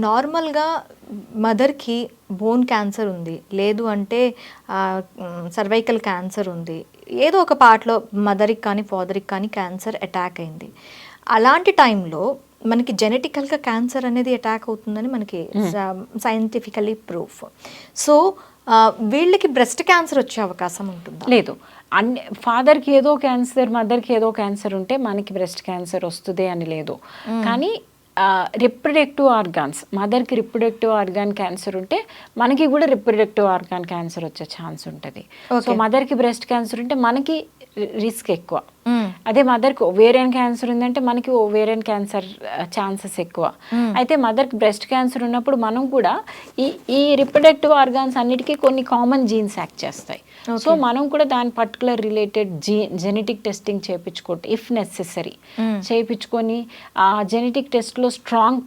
నార్మల్గా మదర్కి bone cancer ఉంది, లేదు అంటే సర్వైకల్ క్యాన్సర్ ఉంది, ఏదో ఒక పార్ట్లో మదర్కి కానీ ఫాదర్కి కానీ క్యాన్సర్ అటాక్ అయింది. అలాంటి టైంలో మనకి జెనెటికల్గా క్యాన్సర్ అనేది అటాక్ అవుతుందని మనకి సైంటిఫికలీ ప్రూఫ్. సో వీళ్ళకి బ్రెస్ట్ క్యాన్సర్ వచ్చే అవకాశం ఉంటుందా? లేదు. ఫాదర్కి ఏదో క్యాన్సర్, మదర్కి ఏదో క్యాన్సర్ ఉంటే మనకి బ్రెస్ట్ క్యాన్సర్ వస్తుంది అని లేదు. కానీ రిప్రొడక్టివ్ ఆర్గాన్స్, మదర్కి రిప్రొడక్టివ్ ఆర్గాన్ క్యాన్సర్ ఉంటే మనకి కూడా రిప్రొడక్టివ్ ఆర్గాన్ క్యాన్సర్ వచ్చే ఛాన్స్ ఉంటుంది. సో మదర్కి బ్రెస్ట్ క్యాన్సర్ ఉంటే మనకి రిస్క్ ఎక్కువ. అదే మదర్కి ఓవేరియన్ క్యాన్సర్ ఉందంటే మనకి ఓవేరియన్ క్యాన్సర్ ఛాన్సెస్ ఎక్కువ. అయితే మదర్కి బ్రెస్ట్ క్యాన్సర్ ఉన్నప్పుడు మనం కూడా ఈ రిప్రొడక్టివ్ ఆర్గాన్స్ అన్నిటికీ కొన్ని కామన్ జీన్స్ యాక్ట్ చేస్తాయి. సో మనం కూడా దాని పర్టికులర్ రిలేటెడ్ జెనెటిక్ టెస్టింగ్ చేయించుకోండి ఇఫ్ నెసెసరీ, చేయించుకొని ఆ జెనెటిక్ టెస్ట్లో స్ట్రాంగ్